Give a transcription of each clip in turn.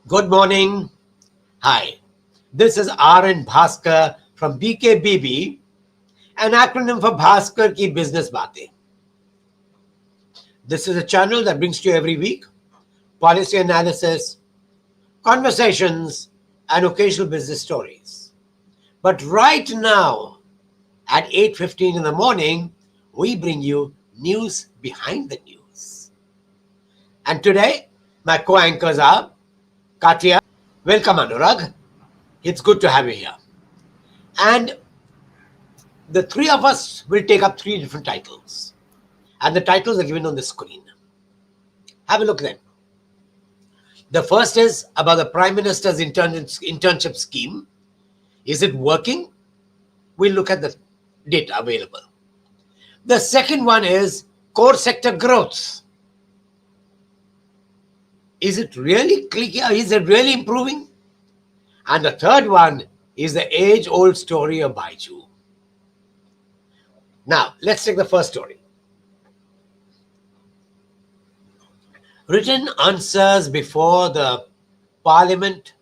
Good morning. Hi. This is R.N. Bhaskar from BKBB, an acronym for Bhaskar Ki Business Baatein. This is a channel that brings to you every week policy analysis, conversations, and occasional business stories. But right now, at 8:15 in the morning, we bring you news behind the news. And today, my co-anchors are Katya. Welcome, Anurag. It's good to have you here. And the three of us will take up three different titles. And the titles are given on the screen. Have a look then. The first is about the Prime Minister's internship scheme. Is it working? We'll look at the data available. The second one is core sector growth. Is it really clicking? Is it really improving? And the third one is the age-old story of Byju. Now, let's take the first story. Written answers before the parliament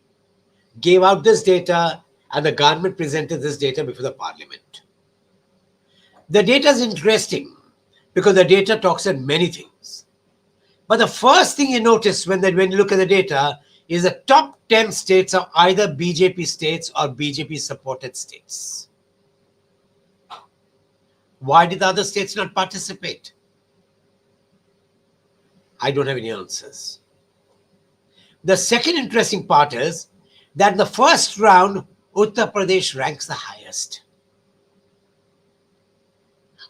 gave out this data and the government presented this data before the parliament. The data is interesting because the data talks about many things. But the first thing you notice when you look at the data is the top 10 states are either BJP states or BJP supported states. Why did the other states not participate? I don't have any answers. The second interesting part is that in the first round, Uttar Pradesh ranks the highest.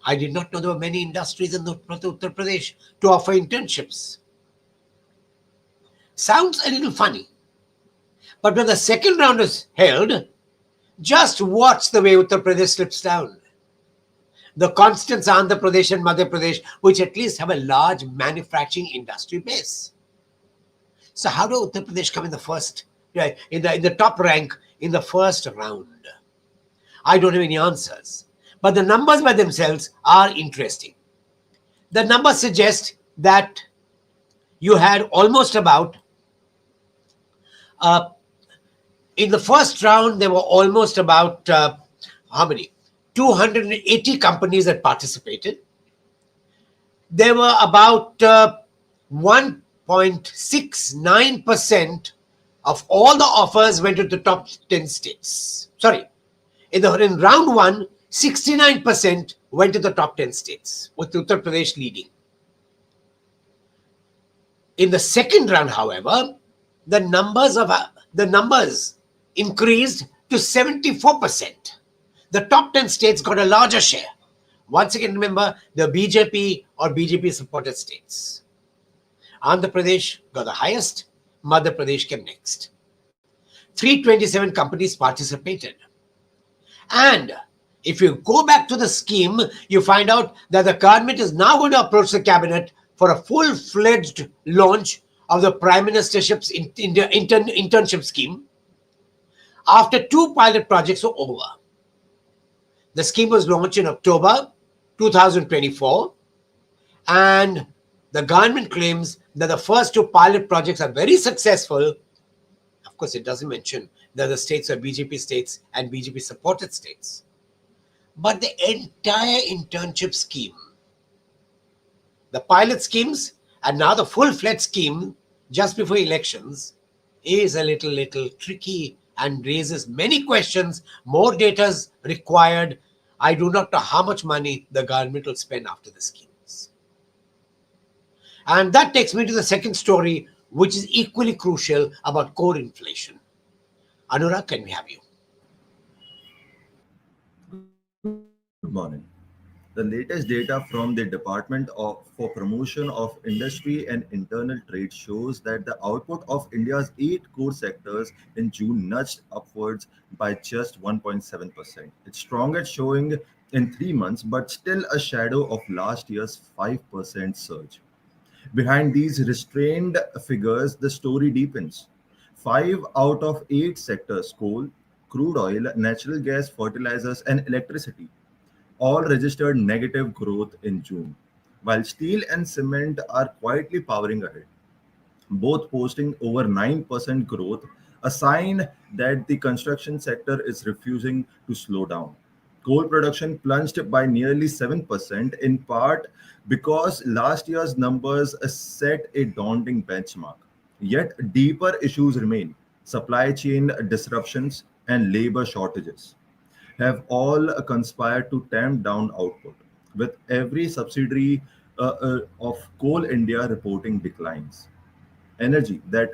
I did not know there were many industries in Uttar Pradesh to offer internships. Sounds a little funny. But when the second round is held, just watch the way Uttar Pradesh slips down. The constants Andhra Pradesh and Madhya Pradesh, which at least have a large manufacturing industry base. So how do Uttar Pradesh come in the first, in the top rank in the first round? I don't have any answers. But the numbers by themselves are interesting. The numbers suggest that you had almost about, in the first round, there were almost about, how many? 280 companies that participated. There were about 1.69% of all the offers went to the top 10 states. Sorry, in round one, 69% went to the top 10 states, with Uttar Pradesh leading. In the second round, however, the numbers increased to 74%. The top 10 states got a larger share. Once again, remember the BJP or BJP supported states. Andhra Pradesh got the highest, Madhya Pradesh came next. 327 companies participated. And if you go back to the scheme, you find out that the government is now going to approach the cabinet for a full-fledged launch of the Prime Ministership's internship scheme after two pilot projects were over. The scheme was launched in October 2024, and the government claims that the first two pilot projects are very successful. Of course, it doesn't mention that the states are BJP states and BJP supported states. But the entire internship scheme, the pilot schemes and now the full-fledged scheme just before elections, is a little tricky and raises many questions. More data is required. I do not know how much money the government will spend after the schemes. And that takes me to the second story, which is equally crucial, about core inflation. Anurag, can we have you? Good morning. The latest data from the for Promotion of Industry and Internal Trade shows that the output of India's 8 core sectors in June nudged upwards by just 1.7%. Its strongest showing in 3 months, but still a shadow of last year's 5% surge. Behind these restrained figures, the story deepens. 5 out of 8 sectors, coal, crude oil, natural gas, fertilizers, and electricity, all registered negative growth in June, while steel and cement are quietly powering ahead. both posting over 9% growth, a sign that the construction sector is refusing to slow down. Coal production plunged by nearly 7%, in part because last year's numbers set a daunting benchmark. Yet, deeper issues remain. Supply chain disruptions and labor shortages have all conspired to tamp down output, with every subsidiary of Coal India reporting declines. Energy, that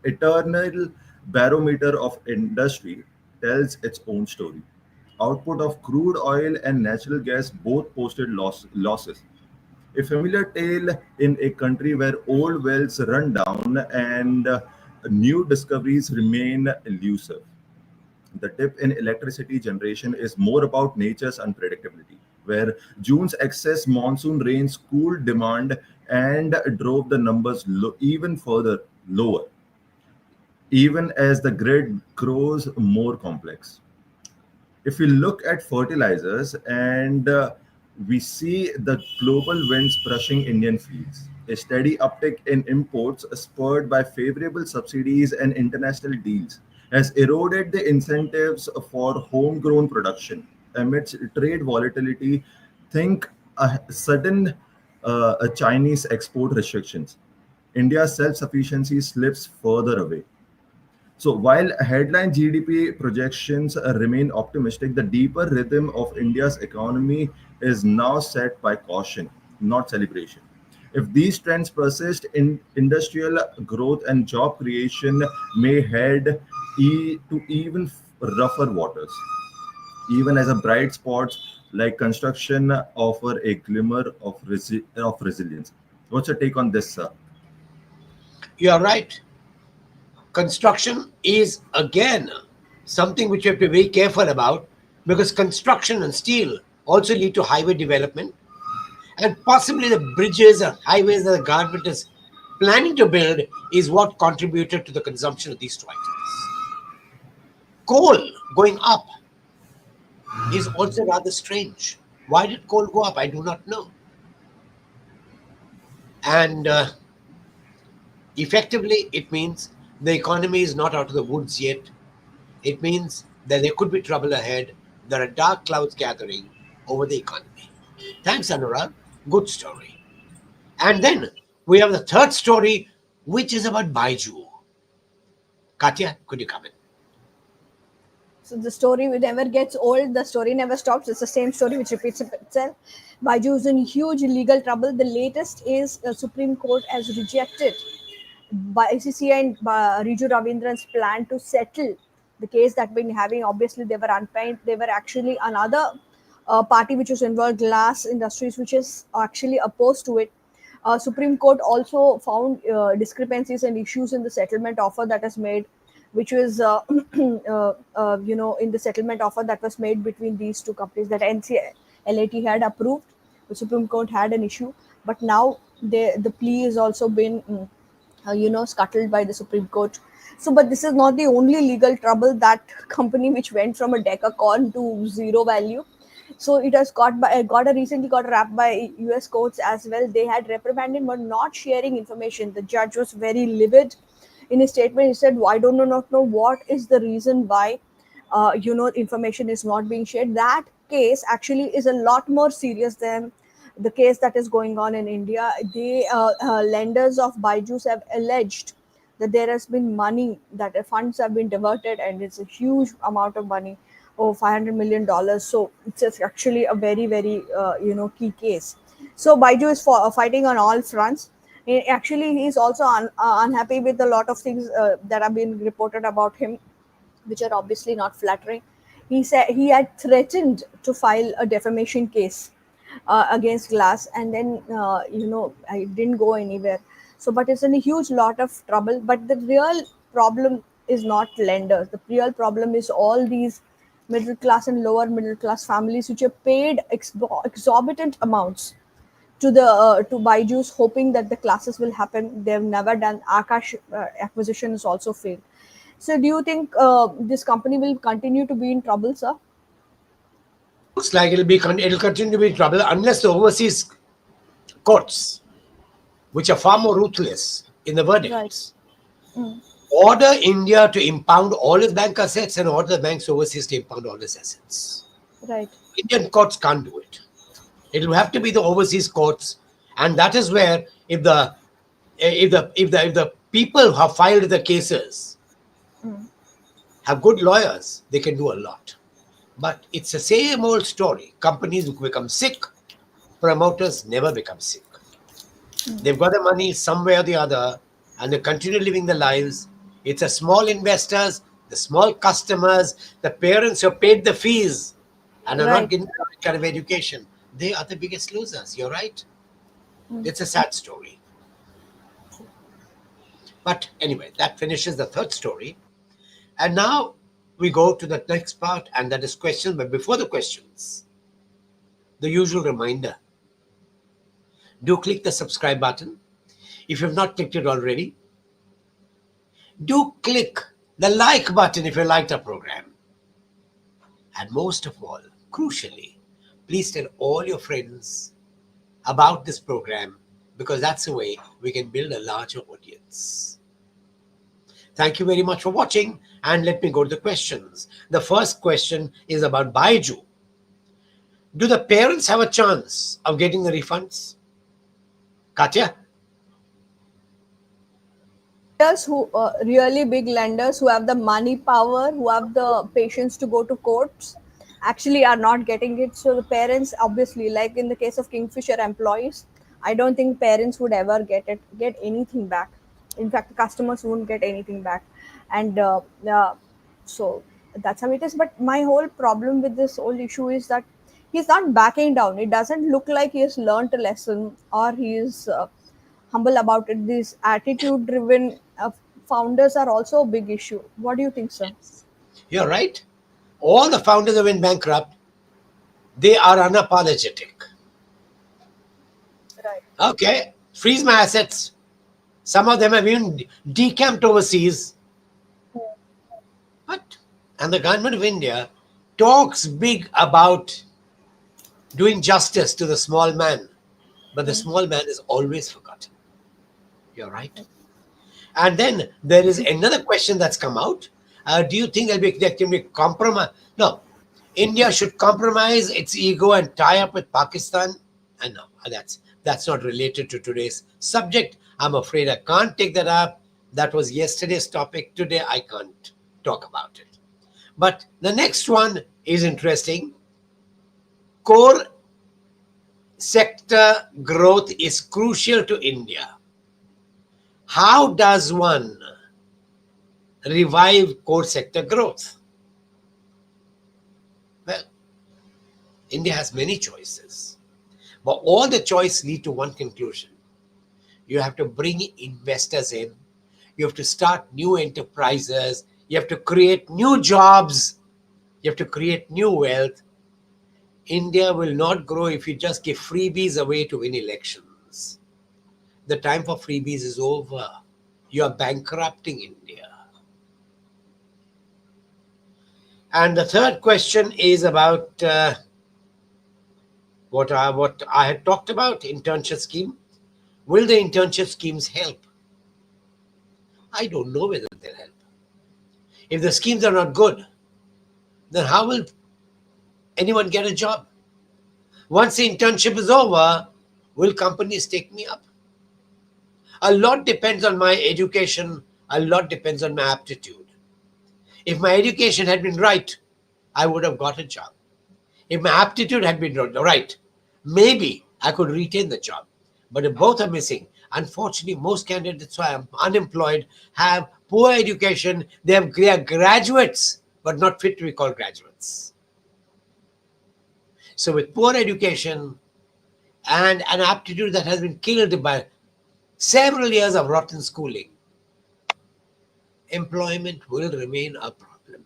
eternal barometer of industry, tells its own story. Output of crude oil and natural gas both posted losses. A familiar tale in a country where old wells run down and new discoveries remain elusive. The dip in electricity generation is more about nature's unpredictability, where June's excess monsoon rains cooled demand and drove the numbers even further lower, even as the grid grows more complex. If we look at fertilizers and we see the global winds brushing Indian fields, a steady uptick in imports spurred by favorable subsidies and international deals has eroded the incentives for homegrown production amidst trade volatility. Think a sudden Chinese export restrictions. India's self-sufficiency slips further away. So while headline GDP projections remain optimistic, the deeper rhythm of India's economy is now set by caution, not celebration. If these trends persist, industrial growth and job creation may head to even rougher waters, even as a bright spots like construction offer a glimmer of resilience. What's your take on this, sir? You are right. Construction is again something which we have to be very careful about, because construction and steel also lead to highway development, and possibly the bridges or highways that the government is planning to build is what contributed to the consumption of these two items. Coal going up is also rather strange. Why did coal go up? I do not know. And effectively, it means the economy is not out of the woods yet. It means that there could be trouble ahead. There are dark clouds gathering over the economy. Thanks, Anurag. Good story. And then we have the third story, which is about Byju. Katya, could you come in? So the story never gets old. The story never stops. It's the same story which repeats itself. Byju is in huge legal trouble. The latest is the Supreme Court has rejected BCCI and Riju Ravindran's plan to settle the case that been having. Obviously, they were unpaid. They were actually another party which was involved, Glass Industries, which is actually opposed to it. Supreme Court also found discrepancies and issues in the settlement offer that is made, which was in the settlement offer that was made between these two companies that NCLAT had approved. The Supreme Court had an issue, but now the plea has also been scuttled by the Supreme Court. So, but this is not the only legal trouble. That company which went from a decacorn to zero value, so it has recently got wrapped by US courts as well. They had reprimanded for not sharing information. The judge was very livid in his statement. He said, "I do not know what is the reason why information is not being shared." That case actually is a lot more serious than the case that is going on in India. The lenders of Byjus have alleged that there has been money, that funds have been diverted, and it's a huge amount of money, over $500 million. So it's actually a very, very key case. So Byju is fighting on all fronts. Actually, he's also unhappy with a lot of things that have been reported about him, which are obviously not flattering. He said he had threatened to file a defamation case against Glass, and then I didn't go anywhere. So, but it's in a huge lot of trouble. But the real problem is not lenders. The real problem is all these middle class and lower middle class families which are paid exorbitant amounts to the to Byju's, hoping that the classes will happen. They've never done. Akash acquisition has also failed. So, do you think this company will continue to be in trouble, sir? Looks like it'll continue to be in trouble unless the overseas courts, which are far more ruthless, in the Right. verdicts. Mm. Order India to impound all its bank assets and order the banks overseas to impound all its assets. Right. Indian courts can't do it. It will have to be the overseas courts, and that is where if the people who have filed the cases Mm. have good lawyers, they can do a lot. But it's the same old story. Companies become sick, promoters never become sick. They've got the money some way or the other, and they continue living their lives. It's the small investors, the small customers, the parents who paid the fees and are not Right. getting the right kind of education. They are the biggest losers. You're right. Mm. It's a sad story. But anyway, that finishes the third story. And now we go to the next part, and that is questions. But before the questions, the usual reminder, do click the subscribe button. If you have not clicked it already, do click the like button if you liked our program. And most of all, crucially, please tell all your friends about this program, because that's the way we can build a larger audience. Thank you very much for watching, and let me go to the questions. The first question is about Byju. Do the parents have a chance of getting the refunds? Katya? Lenders who really big lenders who have the money power, who have the patience to go to courts, actually are not getting it. So the parents, obviously, like in the case of Kingfisher employees, I don't think parents would ever get anything back. In fact, customers won't get anything back, and so that's how it is. But my whole problem with this whole issue is that he's not backing down. It doesn't look like he has learned a lesson, or he is humble about it. These attitude driven founders are also a big issue. What do you think, sir? You're right. All the founders who went bankrupt, they are unapologetic. Right. Okay, freeze my assets. Some of them have even decamped overseas. But, and the government of India talks big about doing justice to the small man, but the small man is always forgotten. You're right. And then there is another question that's come out. Do you think there can be compromise? No. India should compromise its ego and tie up with Pakistan. And no, that's not related to today's subject. I'm afraid I can't take that up. That was yesterday's topic. Today I can't talk about it. But the next one is interesting. Core sector growth is crucial to India. How does one revive core sector growth? Well, India has many choices, but all the choices lead to one conclusion. You have to bring investors in, you have to start new enterprises, you have to create new jobs, you have to create new wealth. India will not grow if you just give freebies away to win elections. The time for freebies is over. You are bankrupting India. And the third question is about what I had talked about, internship scheme. Will the internship schemes help? I don't know whether they'll help. If the schemes are not good, then how will anyone get a job? Once the internship is over, will companies take me up? A lot depends on my education. A lot depends on my aptitude. If my education had been right, I would have got a job. If my aptitude had been right, maybe I could retain the job. But if both are missing, unfortunately, most candidates who are unemployed have poor education. They are graduates, but not fit to be called graduates. So with poor education and an aptitude that has been killed by several years of rotten schooling, employment will remain a problem.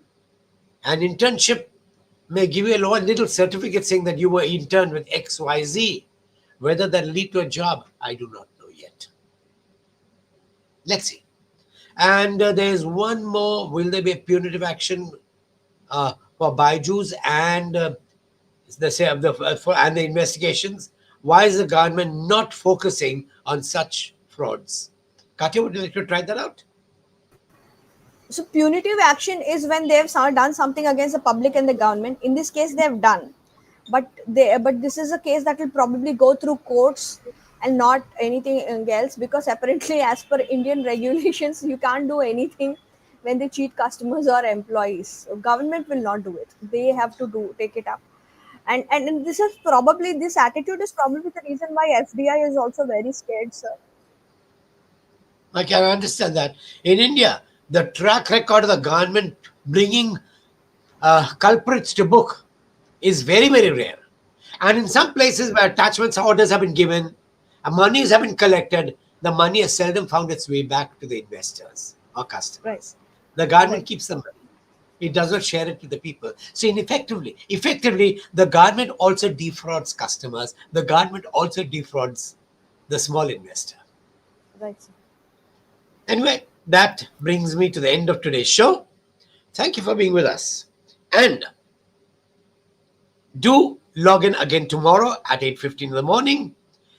An internship may give you a little certificate saying that you were interned with XYZ. Whether that will lead to a job, I do not know yet. Let's see. And there's one more. Will there be a punitive action for Byjus and and the investigations? Why is the government not focusing on such frauds? Katya, would you like to try that out? So punitive action is when they have done something against the public and the government. In this case, they have done, but this is a case that will probably go through courts and not anything else, because apparently, as per Indian regulations, you can't do anything when they cheat customers or employees. So government will not do it. They have to do take it up, and this is probably this attitude is probably the reason why FDI is also very scared, sir. I can understand that. In India, the track record of the government bringing culprits to book is very, very rare. And in some places where attachments orders have been given, monies have been collected, the money has seldom found its way back to the investors or Right, customers. The government right, keeps the money. It does not share it with the people. So effectively, the government also defrauds customers. The government also defrauds the small investor. right, sir. Anyway, that brings me to the end of today's show. Thank you for being with us. And do log in again tomorrow at 8:15 in the morning.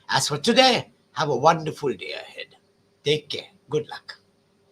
As for today, have a wonderful day ahead. Take care. Good luck.